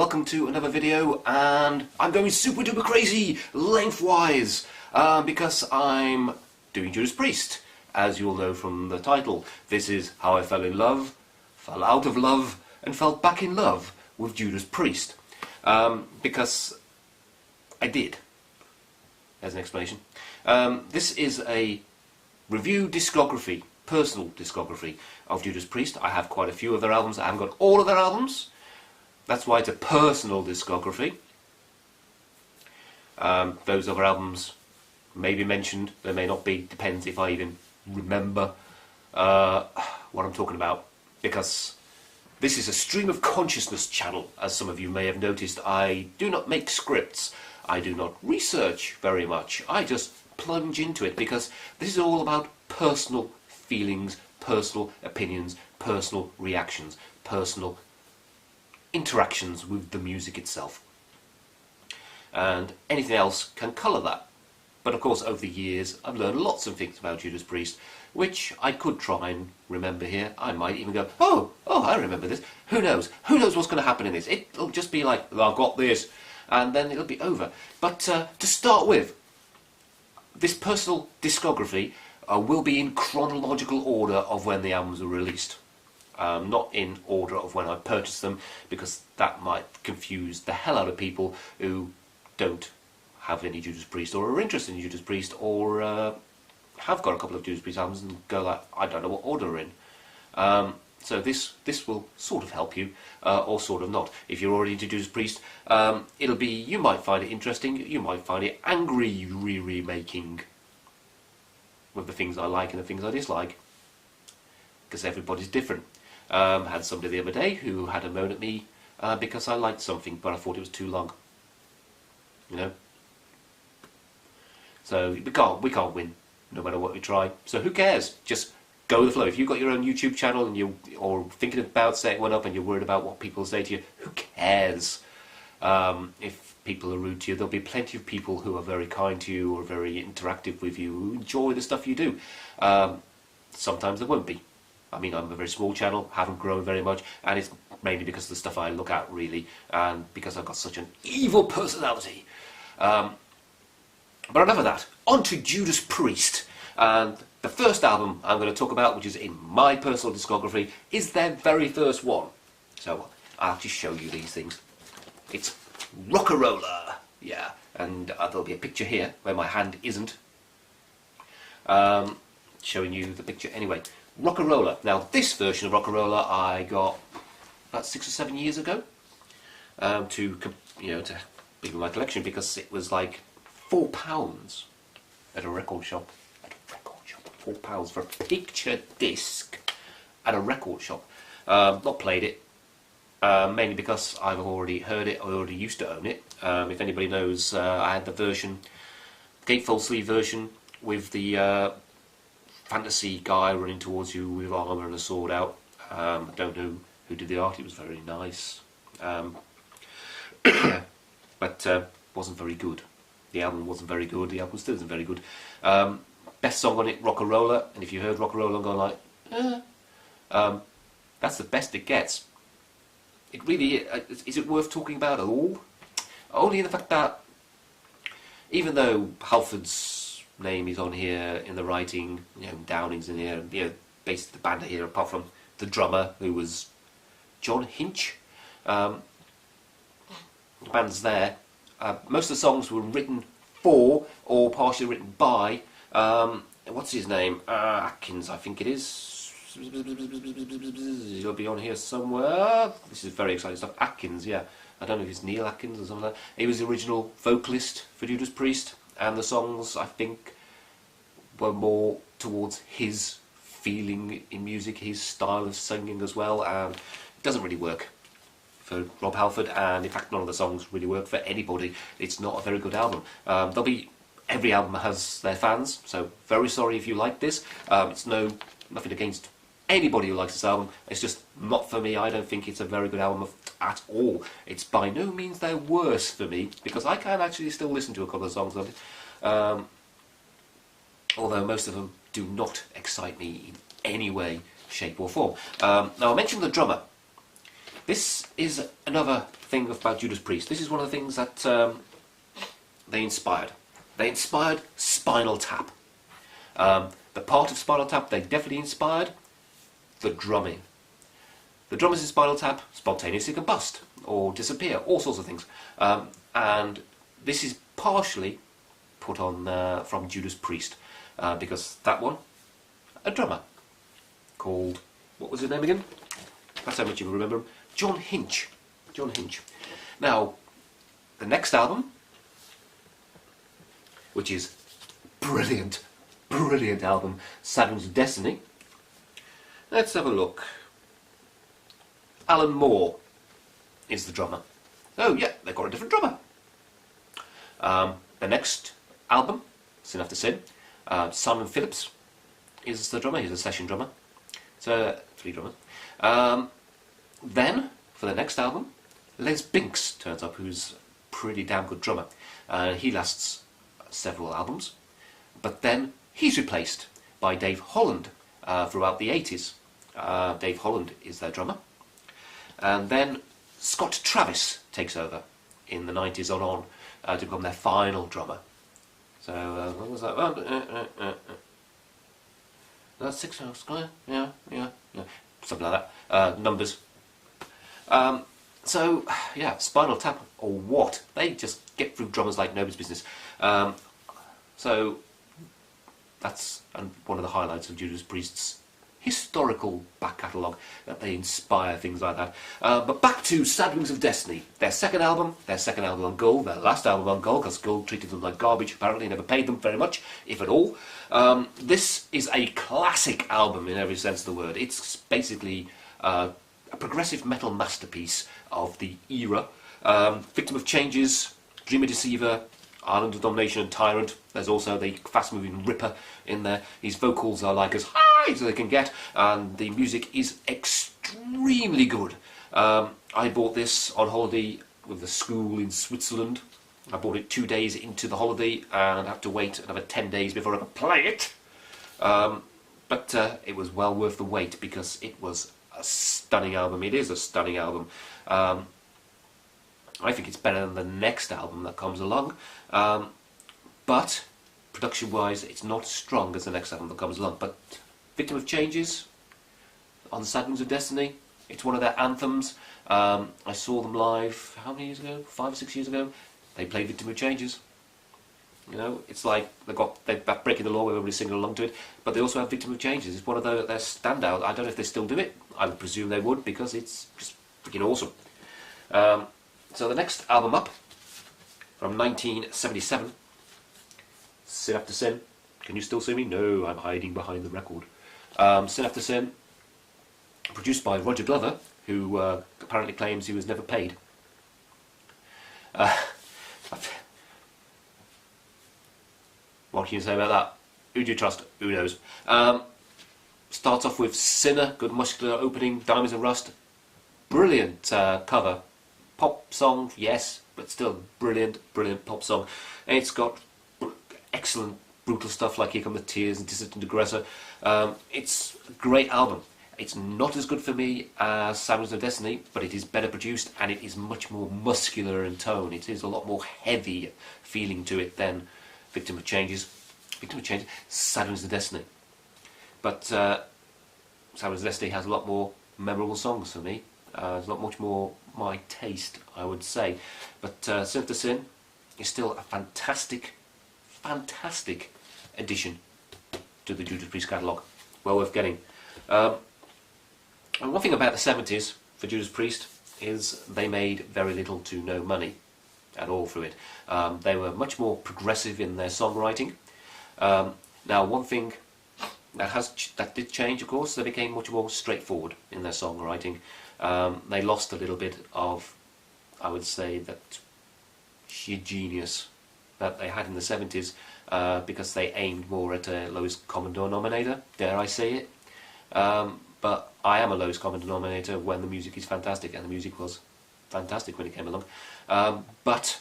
welcome to another video, and I'm going super duper crazy lengthwise because I'm doing Judas Priest, as you'll know from the title. This is how I fell in love, fell out of love, and fell back in love with Judas Priest. Because I did. As an explanation. This is a review discography, personal discography of Judas Priest. I have quite a few of their albums. I haven't got all of their albums. That's why it's a personal discography. Those other albums may be mentioned, they may not be, depends if I even remember what I'm talking about. Because this is a stream of consciousness channel, as some of you may have noticed. I do not make scripts, I do not research very much, I just plunge into it because this is all about personal feelings, personal opinions, personal reactions, personal interactions with the music itself. And anything else can colour that. But of course, over the years, I've learned lots of things about Judas Priest, which I could try and remember here. I might even go, oh, I remember this. Who knows? Who knows what's going to happen in this? It'll just be like, well, I've got this, and then it'll be over. But to start with, this personal discography will be in chronological order of when the albums were released. Not in order of when I purchased them, because that might confuse the hell out of people who don't have any Judas Priest or are interested in Judas Priest or have got a couple of Judas Priest albums and go like, I don't know what order they're in. So this will sort of help you, or sort of not. If you're already into Judas Priest, it'll be, you might find it interesting, you might find it angry remaking with the things I like and the things I dislike, because everybody's different. Had somebody the other day who had a moan at me because I liked something but I thought it was too long. You know? So we can't win no matter what we try. So who cares? Just go with the flow. If you've got your own YouTube channel and or thinking about setting one up and you're worried about what people say to you, who cares? If people are rude to you, there'll be plenty of people who are very kind to you or very interactive with you, who enjoy the stuff you do. Sometimes there won't be. I mean, I'm a very small channel, haven't grown very much, and it's mainly because of the stuff I look at, really, and because I've got such an evil personality. But enough of that. On to Judas Priest. And the first album I'm going to talk about, which is in my personal discography, is their very first one. So I'll actually show you these things. It's Rocka Rolla, yeah, and there'll be a picture here where my hand isn't. Showing you the picture anyway. Rocka Rolla. Now, this version of Rocka Rolla I got about 6 or 7 years ago to be in my collection, because it was like £4 at a record shop. £4 for a picture disc at a record shop. Not played it, mainly because I've already heard it. I already used to own it. If anybody knows, I had the version, gatefold sleeve version, with the fantasy guy running towards you with armour and a sword out. I don't know who did the art, it was very nice. But wasn't very good. The album wasn't very good, the album still isn't very good. Best song on it, Rocka Rolla, and if you heard Rocka Rolla and go like, that's the best it gets. It really is it worth talking about at all? Only in the fact that, even though Halford's name is on here in the writing, Downing's in here, basically the band are here, apart from the drummer, who was John Hinch. The band's there. Most of the songs were written for, or partially written by, what's his name? Atkins, I think it is. He'll be on here somewhere. This is very exciting stuff. Atkins, yeah. I don't know if it's Neil Atkins or something like that. He was the original vocalist for Judas Priest, and the songs, I think, were more towards his feeling in music, his style of singing as well, and it doesn't really work for Rob Halford, and in fact none of the songs really work for anybody. It's not a very good album. Every album has their fans, so very sorry if you like this. It's nothing against anybody who likes this album, it's just not for me. I don't think it's a very good album at all. It's by no means their worst for me, because I can actually still listen to a couple of songs of it, although most of them do not excite me in any way, shape or form. Now I mentioned the drummer. This is another thing about Judas Priest. This is one of the things that they inspired. They inspired Spinal Tap. The part of Spinal Tap they definitely inspired, the drumming. The drummers in Spinal Tap spontaneously combust or disappear, all sorts of things. And this is partially put on from Judas Priest, because that one, a drummer called, what was his name again? That's how much you remember him. John Hinch. John Hinch. Now, the next album, which is brilliant, brilliant album, Sad Wings of Destiny. Let's have a look. Alan Moore is the drummer. Oh yeah, they've got a different drummer. The next album, Sin After Sin, Simon Phillips is the drummer. He's a session drummer. So 3 drummers. Then, for the next album, Les Binks turns up, who's a pretty damn good drummer. He lasts several albums, but then he's replaced by Dave Holland throughout the 80s. Dave Holland is their drummer. And then Scott Travis takes over in the 90s on to become their final drummer. So, what was that? That's 6 hours, yeah. Something like that. Numbers. So, yeah, Spinal Tap, or what? They just get through drummers like nobody's business. So, that's one of the highlights of Judas Priest's historical back catalogue, that they inspire things like that. But back to Sad Wings of Destiny. Their second album on Gold, their last album on Gold, because Gold treated them like garbage, apparently, never paid them very much, if at all. This is a classic album in every sense of the word. It's basically a progressive metal masterpiece of the era. Victim of Changes, Dreamer Deceiver, Island of Domination and Tyrant. There's also the fast-moving Ripper in there. His vocals are like as high as they can get, and the music is extremely good. I bought this on holiday with the school in Switzerland. I bought it 2 days into the holiday and had to wait another 10 days before I could play it. But it was well worth the wait, because it was a stunning album. It is a stunning album. I think it's better than the next album that comes along, but production-wise, it's not as strong as the next album that comes along. But Victim of Changes on the Sad Wings of Destiny, it's one of their anthems. I saw them live, how many years ago? 5 or 6 years ago. They played Victim of Changes. You know, it's like they're breaking the law with everybody singing along to it, but they also have Victim of Changes. It's one of their standout. I don't know if they still do it. I would presume they would, because it's just freaking awesome. So the next album up, from 1977, Sin After Sin. Can you still see me? No, I'm hiding behind the record. Sin After Sin, produced by Roger Glover, who apparently claims he was never paid. What can you say about that? Who do you trust? Who knows? Starts off with Sinner, good muscular opening, Diamonds and Rust. Brilliant cover. Pop song, yes, but still brilliant, brilliant pop song. And it's got excellent brutal stuff like Here Come the Tears and Dissident Aggressor. It's a great album. It's not as good for me as Sad Wings of Destiny, but it is better produced and it is much more muscular in tone. It is a lot more heavy feeling to it than Victim of Changes. Victim of Changes, Sad Wings of Destiny. But Sad Wings of Destiny has a lot more memorable songs for me. It's not much more my taste, I would say. But Sin After Sin is still a fantastic, fantastic addition to the Judas Priest catalogue. Well worth getting. And one thing about the 70s for Judas Priest is they made very little to no money at all through it. They were much more progressive in their songwriting. Now, one thing that did change, of course, they became much more straightforward in their songwriting. They lost a little bit of, I would say, that sheer genius that they had in the 70s, because they aimed more at a lowest common denominator, dare I say it. But I am a lowest common denominator when the music is fantastic, and the music was fantastic when it came along. But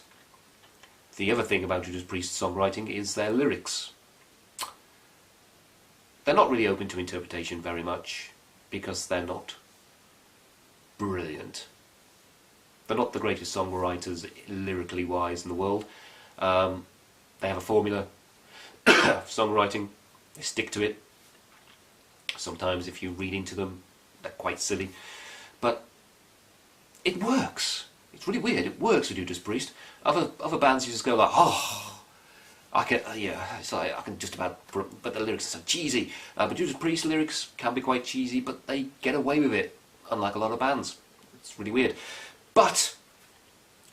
the other thing about Judas Priest's songwriting is their lyrics. They're not really open to interpretation very much, because they're not brilliant. They're not the greatest songwriters lyrically wise in the world. They have a formula of songwriting. They stick to it. Sometimes if you read into them, they're quite silly. But it works. It's really weird. It works with Judas Priest. Other bands you just go like, oh, I can, it's like I can just about, but the lyrics are so cheesy. But Judas Priest lyrics can be quite cheesy, but they get away with it, unlike a lot of bands. It's really weird. But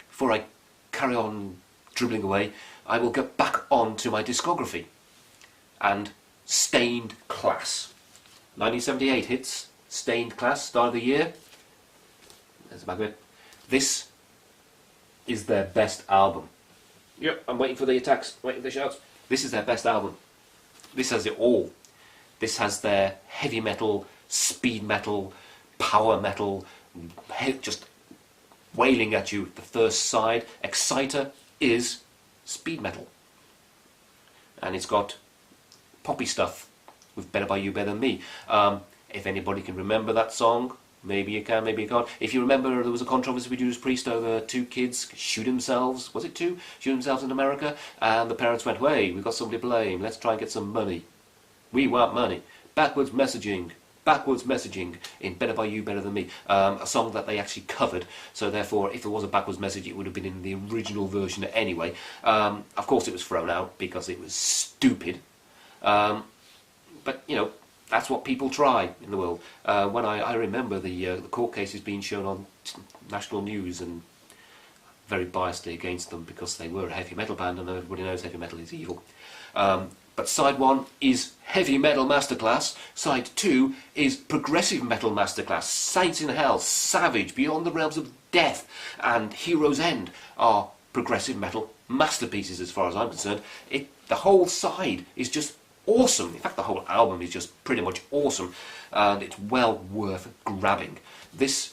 before I carry on dribbling away, I will get back on to my discography and Stained Class. 1978 hits, Stained Class, start of the year. There's the back of it. This is their best album. Yep, I'm waiting for the attacks, waiting for the shouts. This is their best album. This has it all. This has their heavy metal, speed metal, power metal, just wailing at you. The first side, Exciter, is speed metal. And it's got poppy stuff with Better By You, Better Than Me. If anybody can remember that song, maybe you can, maybe you can't. If you remember, there was a controversy with Judas Priest over two kids shoot themselves, was it two? Shoot themselves in America, and the parents went, hey, we've got somebody to blame, let's try and get some money. We want money. Backwards messaging in Better By You, Better Than Me. A song that they actually covered, so therefore, if there was a backwards message, it would have been in the original version anyway. Of course it was thrown out because it was stupid. But, you know, that's what people try in the world. When I remember the court cases being shown on national news, and very biasedly against them because they were a heavy metal band, and everybody knows heavy metal is evil. But side 1 is Heavy Metal Masterclass, side 2 is Progressive Metal Masterclass. Saints in Hell, Savage, Beyond the Realms of Death, and Hero's End are progressive metal masterpieces as far as I'm concerned. The whole side is just awesome. In fact, the whole album is just pretty much awesome, and it's well worth grabbing. This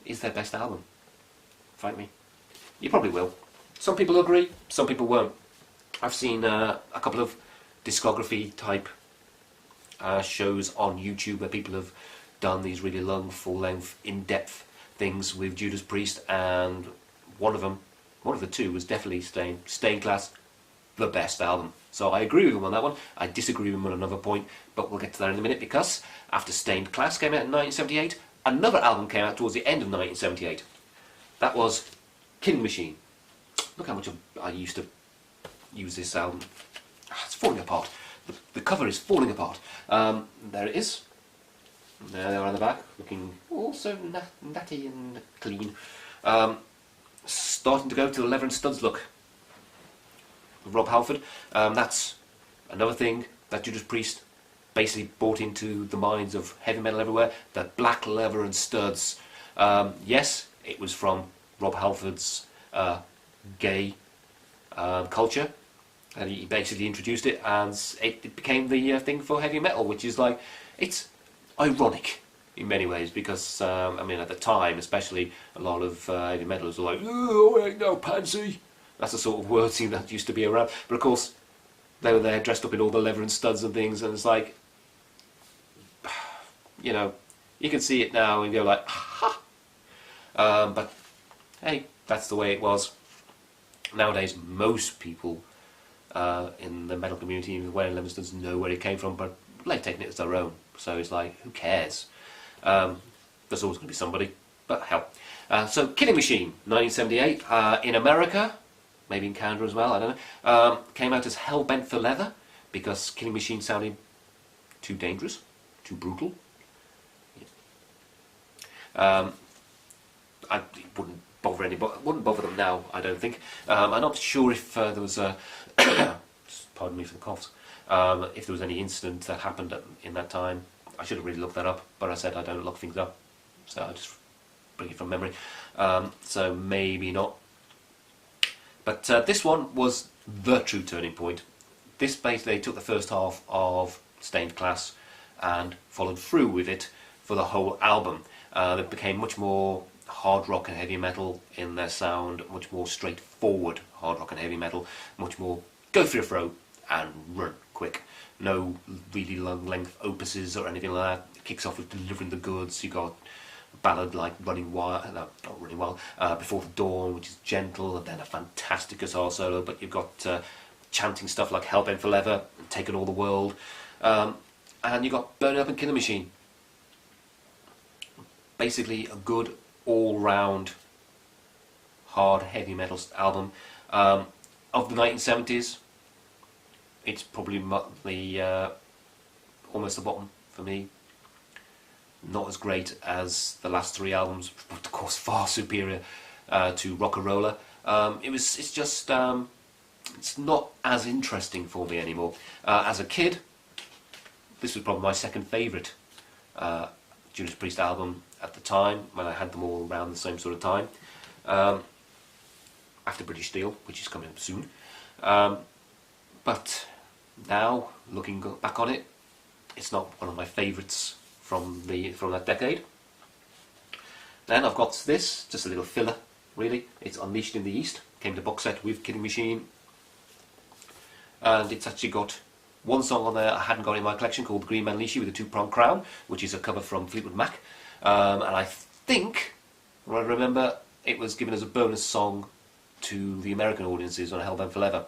is their best album. Fight me. You probably will. Some people agree, some people won't. I've seen a couple of discography type shows on YouTube where people have done these really long, full-length, in-depth things with Judas Priest, and one of the two was definitely Stained Class, the best album. So I agree with him on that one. I disagree with him on another point, but we'll get to that in a minute, because after Stained Class came out in 1978, another album came out towards the end of 1978. That was Killing Machine. Look how much I used to use this album. It's falling apart. The cover is falling apart. There it is. There they are on the back, looking also natty and clean. Starting to go to the leather and studs look. Rob Halford. That's another thing that Judas Priest basically brought into the minds of heavy metal everywhere. The black leather and studs. Yes, it was from Rob Halford's gay culture, and he basically introduced it, and it became the thing for heavy metal, which is like, it's ironic in many ways, because I mean, at the time especially, a lot of heavy metalers were like, oh, I ain't no pansy. That's the sort of word thing that used to be around. But of course, they were there dressed up in all the leather and studs and things, and it's like, you know, you can see it now and go like, ha! But hey, that's the way it was. Nowadays, most people in the metal community wearing leather studs know where it came from, but they've taken it as their own. So it's like, who cares? There's always going to be somebody, but hell. So Killing Machine, 1978, in America, maybe in Canada as well, I don't know, came out as Hellbent for Leather, because Killing Machine sounded too dangerous, too brutal. Yeah. It wouldn't bother anybody, wouldn't bother them now, I don't think. I'm not sure if there was a, pardon me for the coughs, if there was any incident that happened in that time. I should have really looked that up, but I said I don't look things up, so I just bring it from memory. So maybe not. But this one was the true turning point. This basically took the first half of Stained Class and followed through with it for the whole album. They became much more hard rock and heavy metal in their sound, much more straightforward hard rock and heavy metal, much more go for your throat and run quick. No really long length opuses or anything like that. It kicks off with Delivering the Goods. You got ballad like Running Wild, no, not Running Wild, Before the Dawn, which is gentle, and then a fantastic guitar solo, but you've got chanting stuff like Hellbent for Leather, and Taken All the World, and you've got Burn Up and Killing Machine. Basically a good all-round hard heavy metal album. Of the 1970s, it's probably almost the bottom for me. Not as great as the last three albums, but of course far superior to Rocka Rolla. It's not as interesting for me anymore. As a kid, this was probably my second favourite Judas Priest album at the time, when I had them all around the same sort of time. After British Steel, which is coming up soon. But now, looking back on it, it's not one of my favourites from that decade. Then I've got this, just a little filler, really. It's Unleashed in the East, came to box set with Killing Machine, and it's actually got one song on there I hadn't got in my collection called The Green Man Leashy with a two-pronged crown, which is a cover from Fleetwood Mac, and I think, when I remember, it was given as a bonus song to the American audiences on Hellbent for Leather.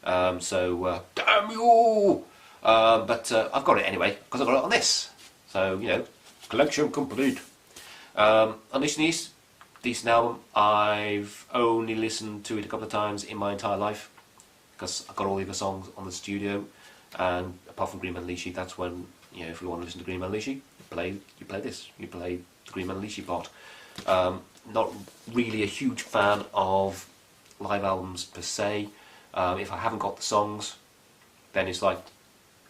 Damn you! But I've got it anyway, because I've got it on this. So, you know, collection complete. Unleashed in the East, decent album. I've only listened to it a couple of times in my entire life, because I've got all the other songs on the studio, and apart from Green Man Leashy, that's when, you know, if you want to listen to Green Man Leashy, you play this. You play the Green Man Leashy part. Not really a huge fan of live albums per se. If I haven't got the songs, then it's like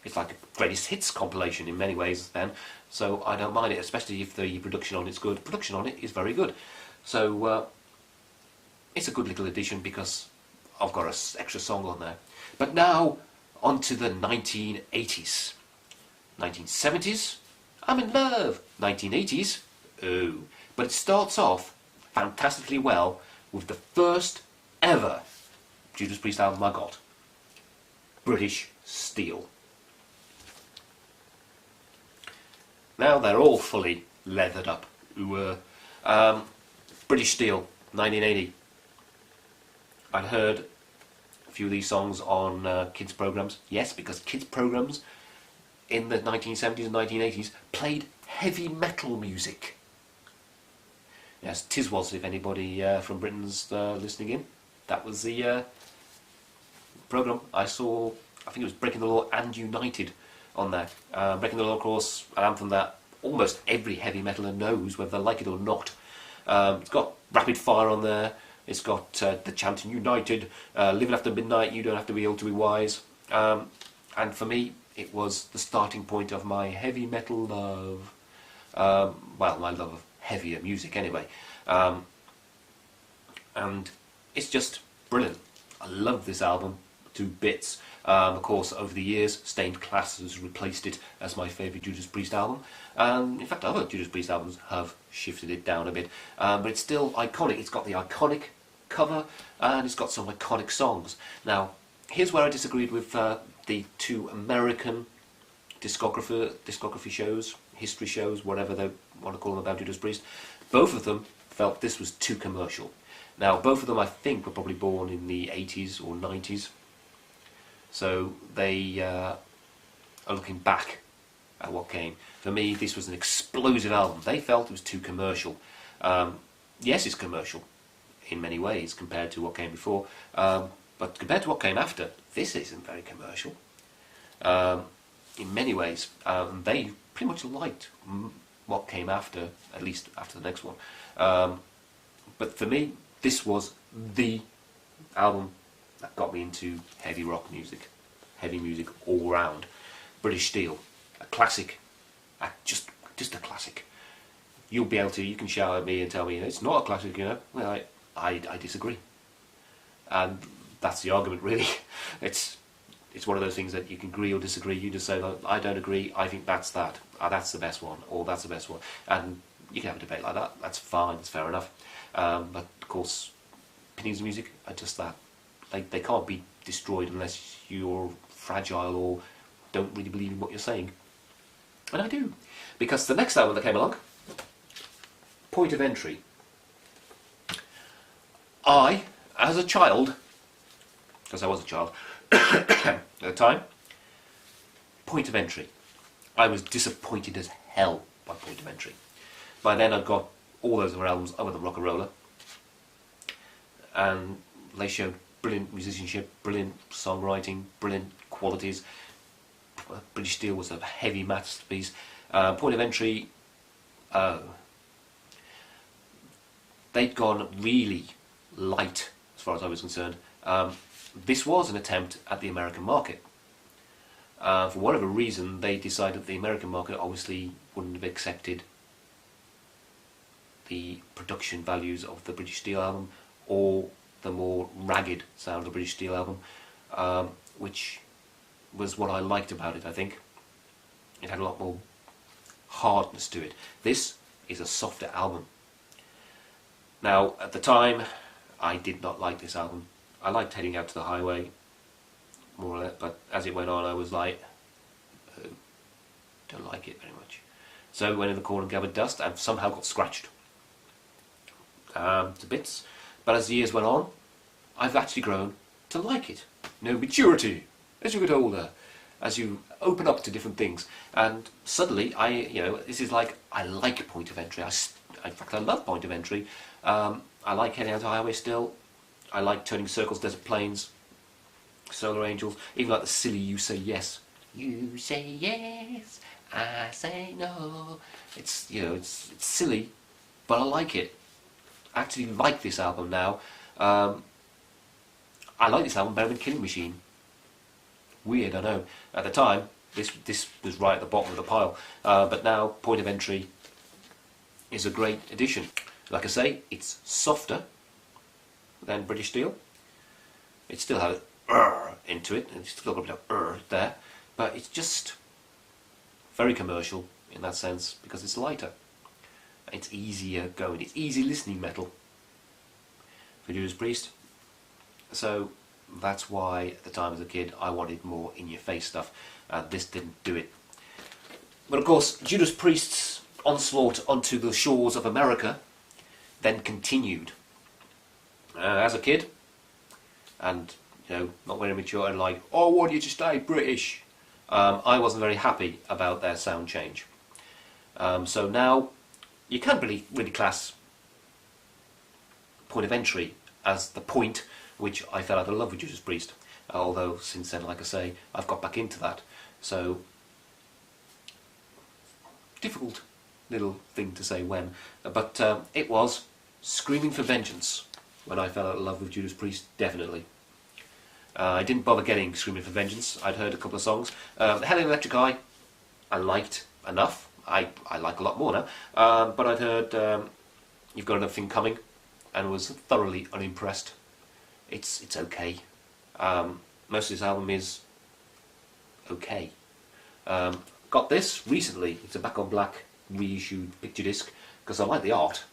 a greatest hits compilation in many ways then, so I don't mind it, especially if the production on it's good. Production on it is very good, so it's a good little addition because I've got an extra song on there. But now on to the 1980s. 1970s, I'm in love. 1980s, oh. But it starts off fantastically well with the first ever Judas Priest album I got, British Steel. Now they're all fully leathered up. British Steel, 1980. I'd heard a few of these songs on kids' programs. Yes, because kids' programs in the 1970s and 1980s played heavy metal music. Yes, Tiswas, if anybody from Britain's listening in. That was the programme I saw. I think it was Breaking the Law and United on there. Breaking the Law, of course, an anthem that almost every heavy metaler knows, whether they like it or not. It's got Rapid Fire on there. It's got the chanting United, Living After Midnight, You Don't Have to Be Ill to Be Wise. And for me, it was the starting point of my heavy metal love. Well, my love of heavier music anyway. And it's just brilliant. I love this album to bits. Of course, over the years, Stained Class has replaced it as my favourite Judas Priest album. In fact, other Judas Priest albums have shifted it down a bit. But it's still iconic. It's got the iconic cover, and it's got some iconic songs. Now, here's where I disagreed with the two American discography shows, history shows, whatever they want to call them, about Judas Priest. Both of them felt this was too commercial. Now, both of them, I think, were probably born in the 80s or 90s. So they are looking back at what came. For me, this was an explosive album. They felt it was too commercial. Yes, it's commercial in many ways compared to what came before. But compared to what came after, this isn't very commercial. In many ways. They pretty much liked what came after, at least after the next one. But for me, this was the album that got me into heavy rock music, heavy music all round. British Steel, a classic, just a classic. You can shout at me and tell me it's not a classic, you know. Well, I disagree, and that's the argument really. It's one of those things that you can agree or disagree. You just say, I don't agree, I think that's that. That's the best one, or that's the best one. And you can have a debate like that. That's fine, it's fair enough. But of course, opinions of music are just that. They can't be destroyed unless you're fragile or don't really believe in what you're saying. And I do. Because the next album that came along point of entry. I, as a child, because I was a child at the time, point of entry. I was disappointed as hell by point of entry. By then I'd got all those other albums other than Rocka Rolla, and they showed brilliant musicianship, brilliant songwriting, brilliant qualities. British Steel was a heavy masterpiece. Point of entry, they'd gone really light as far as I was concerned. This was an attempt at the American market. For whatever reason, they decided the American market obviously wouldn't have accepted the production values of the British Steel album, or the more ragged sound of the British Steel album, which was what I liked about it, I think. It had a lot more hardness to it. This is a softer album. Now, at the time, I did not like this album. I liked Heading Out to the Highway, more or less, but as it went on I was like, oh, don't like it very much. So went in the corner and gathered dust and somehow got scratched to bits. But as the years went on, I've actually grown to like it. No maturity as you get older, as you open up to different things, and suddenly this is like, I like Point of Entry. In fact, I love Point of Entry. I like Heading Out to the Highway still. I like Turning Circles, Desert Plains, Solar Angels, even like the silly You Say Yes. You say yes, I say no. It's, it's silly, but I like it. I actually like this album now. I like this album better than Killing Machine. Weird, I know. At the time, this was right at the bottom of the pile. But now, Point of Entry is a great addition. Like I say, it's softer than British Steel. It still has into it, and it's still got a bit of there, but it's just very commercial in that sense, because it's lighter. It's easier going. It's easy listening metal for Judas Priest. So that's why at the time as a kid I wanted more in-your-face stuff. This didn't do it. But of course, Judas Priest's onslaught onto the shores of America then continued. As a kid, and not very mature and like, oh, I want you to stay British, I wasn't very happy about their sound change. So now you can't really class Point of Entry as the point which I fell out of love with Judas Priest, although since then, like I say, I've got back into that. So difficult little thing to say when, but it was Screaming for Vengeance when I fell out of love with Judas Priest, definitely. I didn't bother getting Screaming for Vengeance. I'd heard a couple of songs. The Hell in Electric Eye I liked enough. I like a lot more now. But I'd heard You've Got Another Thing Coming and was thoroughly unimpressed. It's okay. Most of this album is okay. Got this recently. It's a Back on Black reissued picture disc, because I like the art.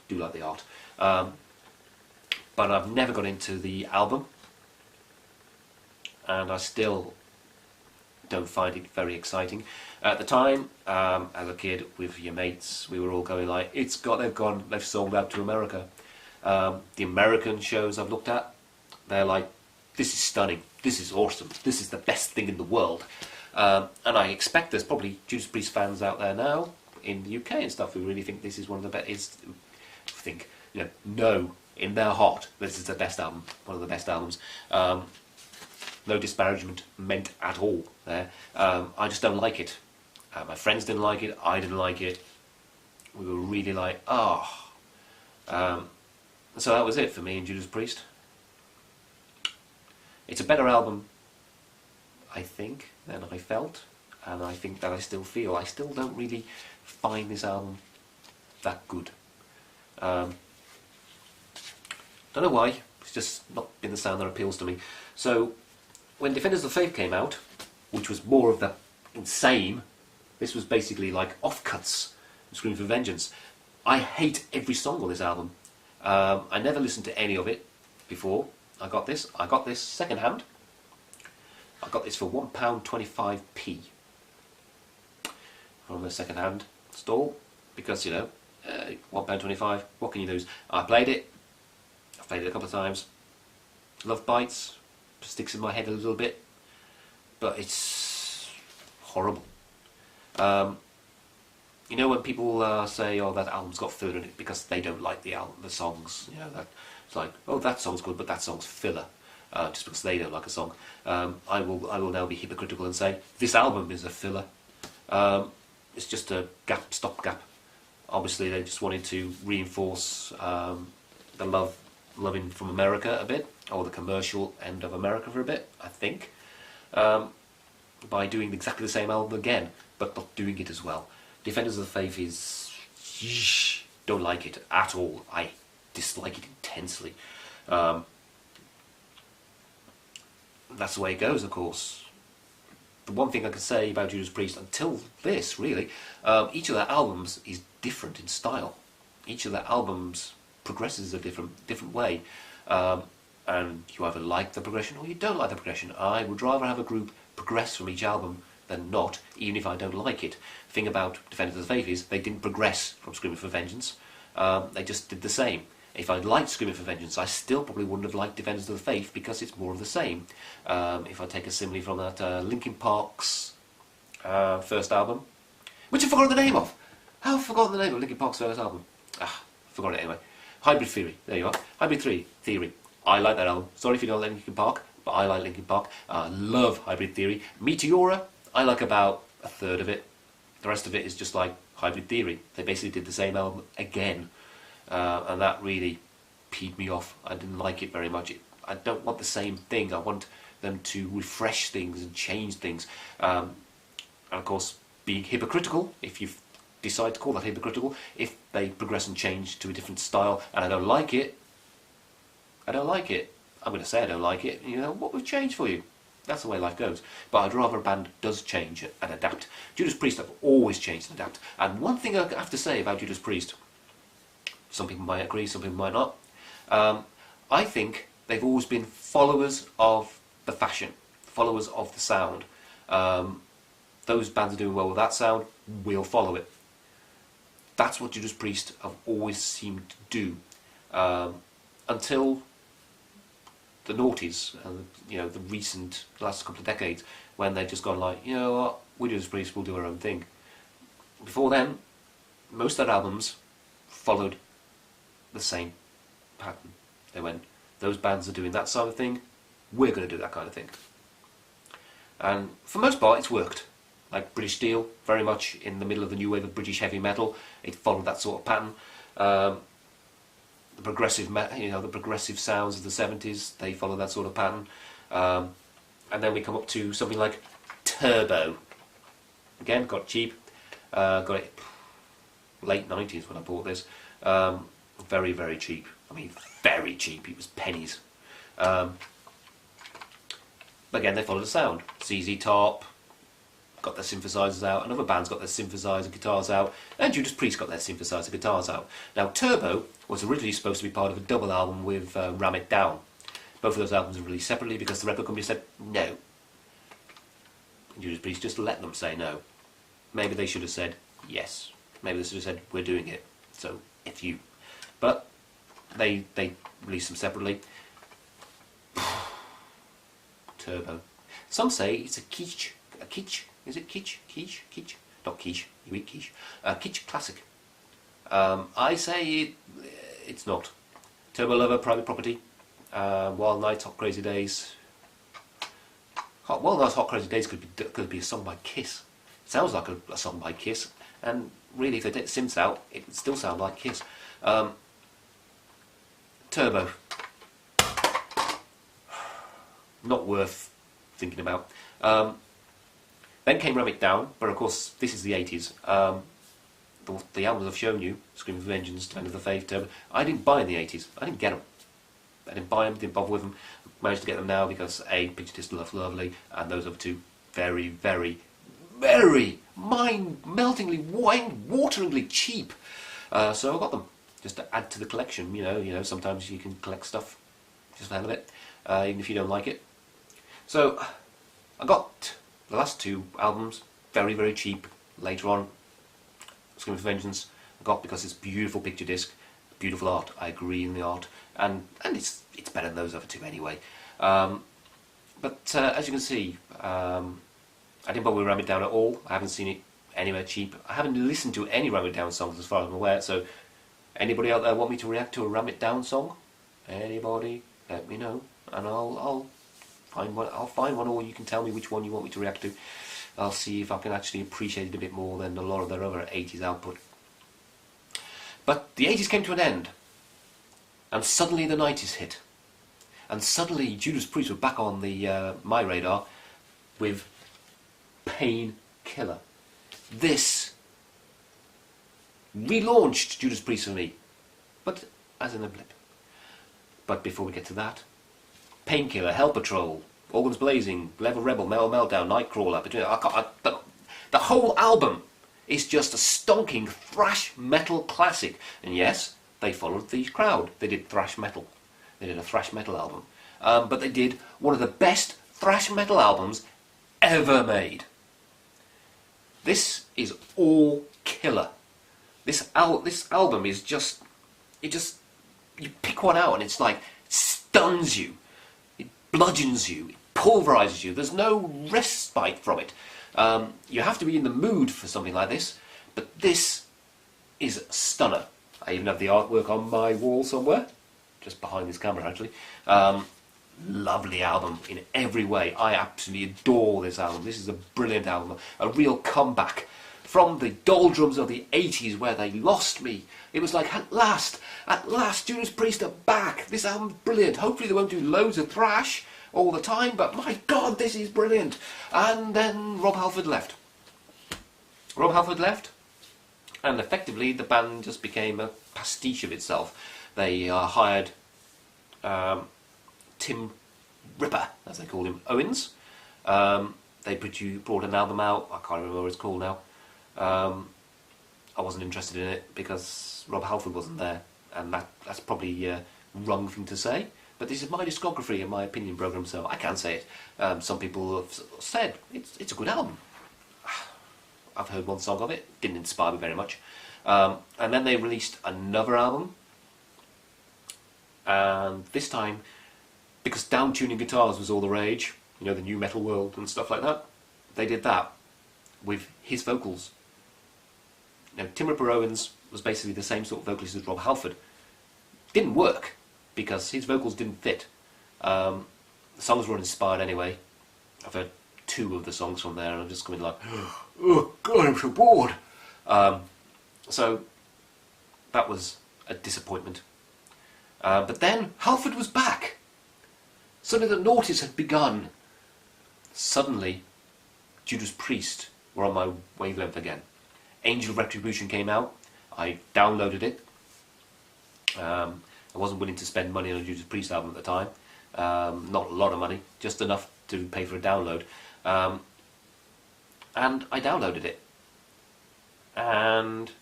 Do like the art. But I've never got into the album, and I still don't find it very exciting. At the time, as a kid with your mates, we were all going like, they've sold out to America. The American shows I've looked at, they're like, this is stunning, this is awesome, this is the best thing in the world. And I expect there's probably Judas Priest fans out there now in the UK and stuff who really think this is one of the best. No, in their heart, this is the best album, one of the best albums. No disparagement meant at all there. I just don't like it. My friends didn't like it, I didn't like it. We were really like, so that was it for me and Judas Priest. It's a better album, I think, than I felt, and I think that I still feel. I still don't really find this album that good. Don't know why, it's just not been the sound that appeals to me. So, when Defenders of the Faith came out, which was more of the insane, this was basically like offcuts of Screaming for Vengeance. I hate every song on this album. I never listened to any of it before I got this. I got this second hand. I got this for £1.25p from a second hand stall, because £1.25. What can you lose? I played it. I've played it a couple of times. Love Bites. Sticks in my head a little bit. But it's horrible. You know when people say, "Oh, that album's got filler in it," because they don't like the songs. You know, that it's like, "Oh, that song's good, but that song's filler," just because they don't like a song. I will now be hypocritical and say this album is a filler. It's just a stopgap. Obviously, they just wanted to reinforce the loving from America a bit, or the commercial end of America for a bit, I think, by doing exactly the same album again, but not doing it as well. Defenders of the Faith is... don't like it at all. I dislike it intensely. That's the way it goes, of course. The one thing I could say about Judas Priest until this, really, each of their albums is different in style. Each of their albums progresses a different way. And you either like the progression or you don't like the progression. I would rather have a group progress from each album than not, even if I don't like it. The thing about Defenders of the Faith is they didn't progress from Screaming for Vengeance. They just did the same. If I'd liked Screaming for Vengeance, I still probably wouldn't have liked Defenders of the Faith because it's more of the same. If I take a simile from that Linkin Park's first album, which I forgot the name of. How have I forgotten the name of Linkin Park's first album? Forgot it anyway. Hybrid Theory. There you are. Hybrid Theory. I like that album. Sorry if you don't like Linkin Park, but I like Linkin Park. I love Hybrid Theory. Meteora, I like about a third of it. The rest of it is just like Hybrid Theory. They basically did the same album again. And that really peed me off. I didn't like it very much. I don't want the same thing. I want them to refresh things and change things. And of course, being hypocritical, if you decide to call that hypocritical, if they progress and change to a different style and I don't like it, I don't like it. I'm going to say I don't like it. You know, what would change for you? That's the way life goes. But I'd rather a band does change and adapt. Judas Priest have always changed and adapt. And one thing I have to say about Judas Priest, some people might agree, some people might not. I think they've always been followers of the fashion, followers of the sound. Those bands are doing well with that sound, we'll follow it. That's what Judas Priest have always seemed to do. Until the noughties, and you know, the last couple of decades, when they've just gone like, you know what, we Judas Priest, we'll do our own thing. Before then, most of their albums followed the same pattern. They went, those bands are doing that sort of thing, we're going to do that kind of thing. And for the most part, it's worked. Like British Steel, very much in the middle of the new wave of British heavy metal, it followed that sort of pattern. The progressive sounds of the 70s, they follow that sort of pattern. And then we come up to something like Turbo. Again, got cheap. Got it late 90s when I bought this. Very, very cheap. I mean, very cheap. It was pennies. But again, they follow the sound. ZZ Top got their synthesizers out, and other bands got their synthesizer guitars out, and Judas Priest got their synthesizer guitars out. Now, Turbo was originally supposed to be part of a double album with Ram It Down. Both of those albums were released separately because the record company said no. And Judas Priest just let them say no. Maybe they should have said yes. Maybe they should have said, we're doing it, so F you. But they released them separately. Turbo. Some say it's a quiche. A quiche? Is it quiche? Quiche? Not quiche. You eat quiche. Quiche classic. I say it's not. Turbo Lover, Private Property, Wild Nights, Hot Crazy Days. Wild Nights, Hot Crazy Days could be a song by Kiss. It sounds like a song by Kiss, and really, if they take the synths out, it would still sound like Kiss. Turbo. Not worth thinking about. Then came Ram It Down, but of course this is the 80s. The albums I've shown you, Screaming for Vengeance, Defenders of the Faith, Turbo, I didn't buy in the 80s. I didn't get them. I didn't buy them, didn't bother with them. Managed to get them now because A, Picture Disc Love Lovely, and those other two, very, very, very mind-meltingly, wine-wateringly cheap. So I got them, just to add to the collection. You know, sometimes you can collect stuff just for the hell of it, even if you don't like it. So I got the last two albums very, very cheap later on. Screaming for Vengeance, got because it's beautiful picture disc, beautiful art. I agree in the art, and it's better than those other two anyway. But as you can see, I didn't bother with Ram It Down at all. I haven't seen it anywhere cheap. I haven't listened to any Ram It Down songs as far as I'm aware. So, anybody out there want me to react to a Ram It Down song? Anybody? Let me know, and I'll find one. I'll find one, or you can tell me which one you want me to react to. I'll see if I can actually appreciate it a bit more than a lot of their other 80s output. But the 80s came to an end, and suddenly the 90s hit. And suddenly Judas Priest were back on the my radar with Painkiller. This relaunched Judas Priest for me, but as in a blip. But before we get to that, Painkiller, Hell Patrol, Organs Blazing, Level Rebel, Metal Meltdown, Nightcrawler, the whole album is just a stonking thrash metal classic. And yes, they followed the crowd. They did thrash metal. They did a thrash metal album. But they did one of the best thrash metal albums ever made. This is all killer. This album is just... You pick one out and it's like, it stuns you. It bludgeons you. It pulverizes you. There's no respite from it. You have to be in the mood for something like this. But this is a stunner. I even have the artwork on my wall somewhere. Just behind this camera, actually. Lovely album in every way. I absolutely adore this album. This is a brilliant album. A real comeback from the doldrums of the 80s where they lost me. It was like, at last, Judas Priest are back. This album's brilliant. Hopefully they won't do loads of thrash all the time, but my God, this is brilliant. And then Rob Halford left. Rob Halford left, and effectively the band just became a pastiche of itself. They hired Tim Ripper, as they call him, Owens. They brought an album out. I can't remember what it's called now. I wasn't interested in it because Rob Halford wasn't there, and that's probably a wrong thing to say. But this is my discography and my opinion program, so I can say it. Some people have said it's a good album. I've heard one song of it. Didn't inspire me very much. And then they released another album. And this time, because down-tuning guitars was all the rage, you know, the new metal world and stuff like that, they did that with his vocals. Now, Tim Ripper Owens was basically the same sort of vocalist as Rob Halford. Didn't work, because his vocals didn't fit. The songs were inspired anyway. I've heard 2 of the songs from there, and I'm just going like, oh God, I'm so bored. So, that was a disappointment. But then, Halford was back. Suddenly the noughties had begun. Suddenly, Judas Priest were on my wavelength again. Angel Retribution came out. I downloaded it. I wasn't willing to spend money on a Judas Priest album at the time. Not a lot of money, just enough to pay for a download. And I downloaded it. And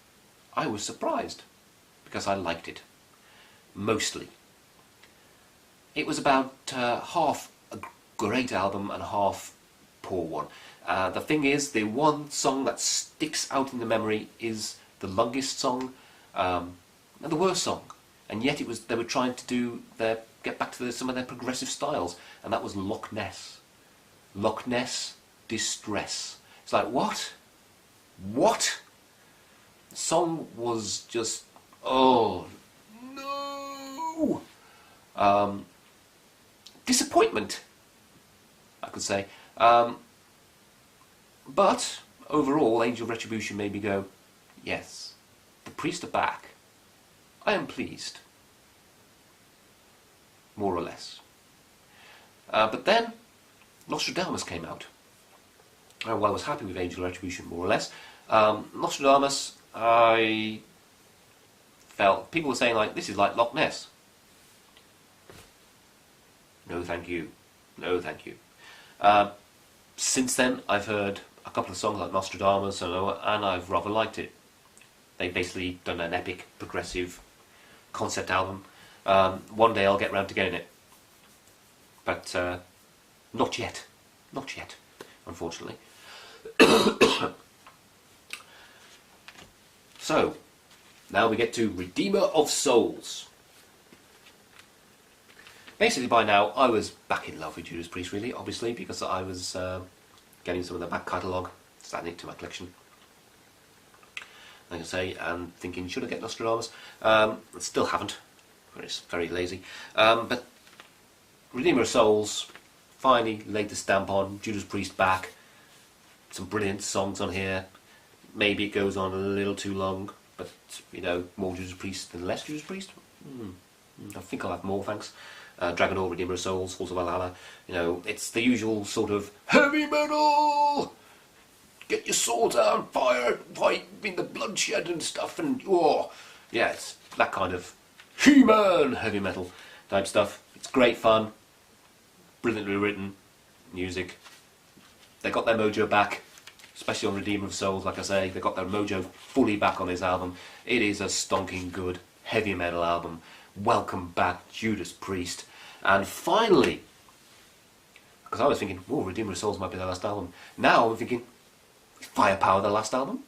I was surprised, because I liked it. Mostly. It was about half a great album and half poor one. The thing is, the one song that sticks out in the memory is the longest song and the worst song. And yet they were trying to get back to some of their progressive styles, and that was Loch Ness. Loch Ness Distress. It's like, what? What? The song was just, oh no! Disappointment, I could say. But overall, Angel Retribution made me go, yes, the Priest are back. I am pleased. More or less. But then, Nostradamus came out. Well, I was happy with Angel Retribution, more or less. Nostradamus, I felt... People were saying, like, this is like Loch Ness. No, thank you. No, thank you. Since then, I've heard a couple of songs like Nostradamus, and I've rather liked it. They've basically done an epic, progressive concept album. One day I'll get round to getting it. But not yet. Not yet, unfortunately. So, Now we get to Redeemer of Souls. Basically, by now, I was back in love with Judas Priest, really, obviously, because I was getting some of the back catalogue, adding it to my collection, like I say, and thinking, should I get Nostradamus? Still haven't. It's very lazy. But Redeemer of Souls finally laid the stamp on. Judas Priest back. Some brilliant songs on here. Maybe it goes on a little too long, but, you know, more Judas Priest than less Judas Priest. I think I'll have more, thanks. Dragon All, Redeemer of Souls, Falls of Valhalla. You know, it's the usual sort of heavy metal! Get your swords out and fire, fight in the bloodshed and stuff, and yeah, it's that kind of He-Man heavy metal type stuff. It's great fun, brilliantly written music. They got their mojo back, especially on Redeemer of Souls, like I say. They got their mojo fully back on this album. It is a stonking good heavy metal album. Welcome back, Judas Priest. And finally, because I was thinking, oh, Redeemer of Souls might be their last album. Now I'm thinking, Firepower their last album?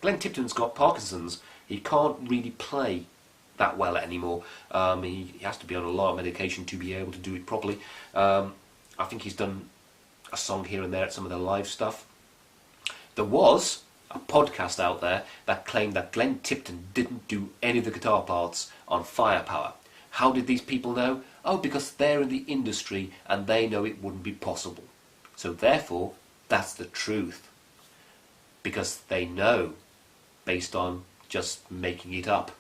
Glenn Tipton's got Parkinson's. He can't really play that well anymore. He has to be on a lot of medication to be able to do it properly. I think he's done a song here and there at some of their live stuff. There was a podcast out there that claimed that Glenn Tipton didn't do any of the guitar parts on Firepower. How did these people know? Oh, because they're in the industry and they know it wouldn't be possible. So therefore, that's the truth. Because they know, based on just making it up.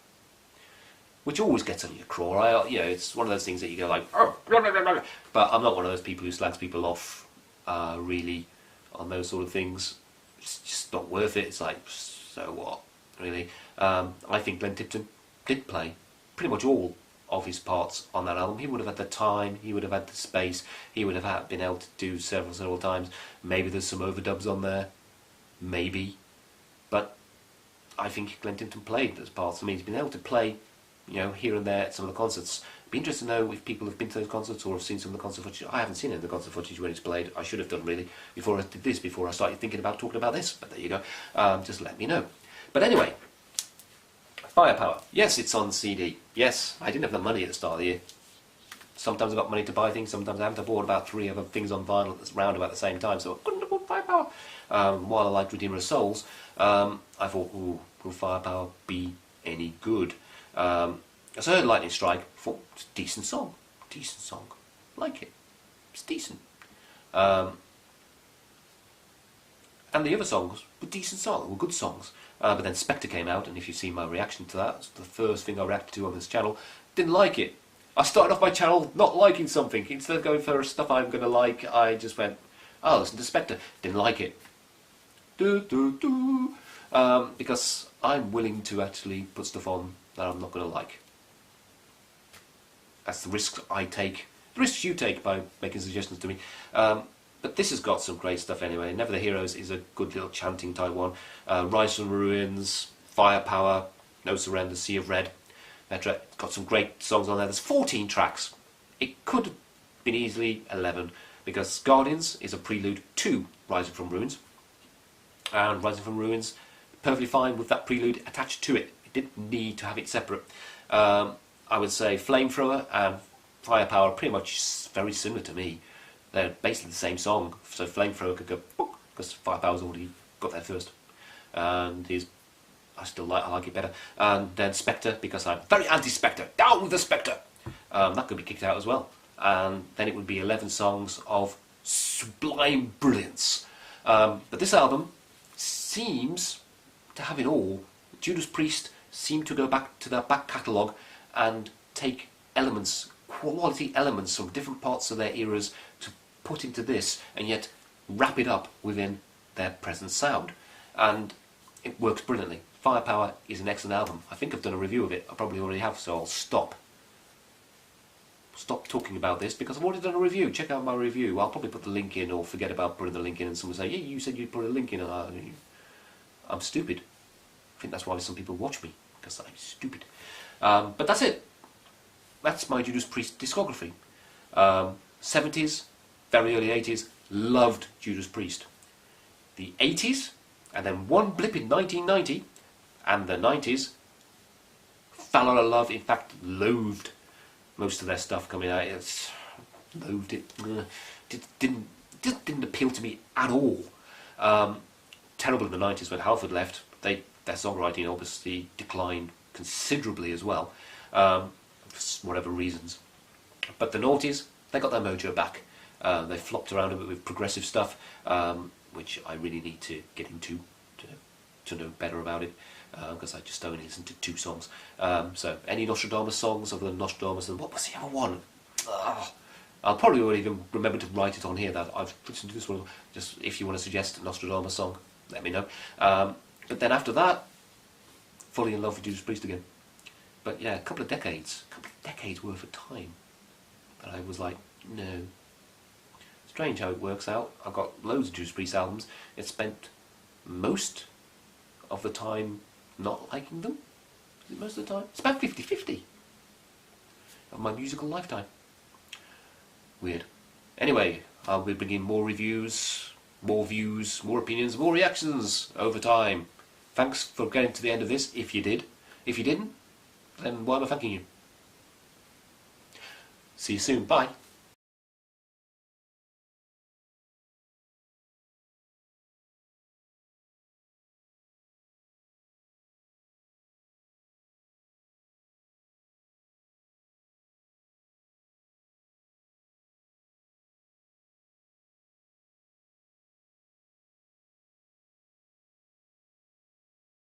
Which always gets on your craw. You know, it's one of those things that you go like, oh, blah, blah, blah, blah. But I'm not one of those people who slags people off, really, on those sort of things. It's just not worth it. It's like, so what, really? I think Glenn Tipton did play pretty much all of his parts on that album. He would have had the time, he would have had the space, he would have been able to do several times. Maybe there's some overdubs on there, maybe. But I think Glenn Tipton played those parts. I mean, he's been able to play, you know, here and there at some of the concerts. It'd be interesting to know if people have been to those concerts or have seen some of the concert footage. I haven't seen any of the concert footage when it's played. I should have done, really, before I did this, before I started thinking about talking about this. But there you go. Just let me know. But anyway, Firepower. Yes, it's on CD. Yes, I didn't have the money at the start of the year. Sometimes I got money to buy things, sometimes I haven't. I bought about 3 other things on vinyl that's round about the same time, so I couldn't afford Firepower. While I liked Redeemer of Souls, I thought, ooh, will Firepower be any good? So I heard Lightning Strike, thought, it's a decent song. Decent song. Like it. It's decent. And the other songs were decent songs, were good songs. But then Spectre came out, and if you've seen my reaction to that, it's the first thing I reacted to on this channel. Didn't like it. I started off my channel not liking something. Instead of going for stuff I'm going to like, I just went, oh, listen to Spectre. Didn't like it. Because I'm willing to actually put stuff on that I'm not going to like. That's the risks I take. The risks you take by making suggestions to me. But this has got some great stuff anyway. Never the Heroes is a good little chanting type one. Rise from Ruins, Firepower, No Surrender, Sea of Red, etc. It's got some great songs on there. There's 14 tracks. It could have been easily 11, because Guardians is a prelude to Rising from Ruins. And Rising from Ruins, perfectly fine with that prelude attached to it. It didn't need to have it separate. I would say Flamethrower and Firepower are pretty much very similar to me. They're basically the same song, so Flamethrower could go, because Firepower's already got there first. And I like it better. And then Spectre, because I'm very anti-Spectre. Down with the Spectre! That could be kicked out as well. And then it would be 11 songs of sublime brilliance. But this album seems to have it all. Judas Priest seemed to go back to their back catalogue and take elements, quality elements from different parts of their eras to put into this, and yet wrap it up within their present sound. And it works brilliantly. Firepower is an excellent album. I think I've done a review of it. I probably already have, so I'll stop talking about this, because I've already done a review. Check out my review. I'll probably put the link in, or forget about putting the link in, and someone say, yeah, you said you'd put a link in. And I'm stupid. I think that's why some people watch me, because I'm stupid. But that's it. That's my Judas Priest discography. 70s, very early 80s, loved Judas Priest. The 80s, and then one blip in 1990, and the 90s, fell out of love, in fact, loathed most of their stuff coming out. Loathed it. Didn't appeal to me at all. Terrible in the 90s when Halford left. Their songwriting obviously declined considerably as well, for whatever reasons. But the noughties, they got their mojo back. They flopped around a bit with progressive stuff, which I really need to get into to know better about it, because I just only listened to 2 songs. So any Nostradamus songs other than Nostradamus, and what was the other one? I'll probably won't even remember to write it on here that I've listened to this one. Just if you want to suggest a Nostradamus song, let me know. But then after that, falling in love with Judas Priest again. But yeah, a couple of decades worth of time that I was like, no. Strange how it works out. I've got loads of Judas Priest albums. It's spent most of the time not liking them. Is it most of the time? It's about 50-50 of my musical lifetime. Weird. Anyway, I'll be bringing more reviews, more views, more opinions, more reactions over time. Thanks for getting to the end of this, if you did. If you didn't, then why am I thanking you? See you soon. Bye.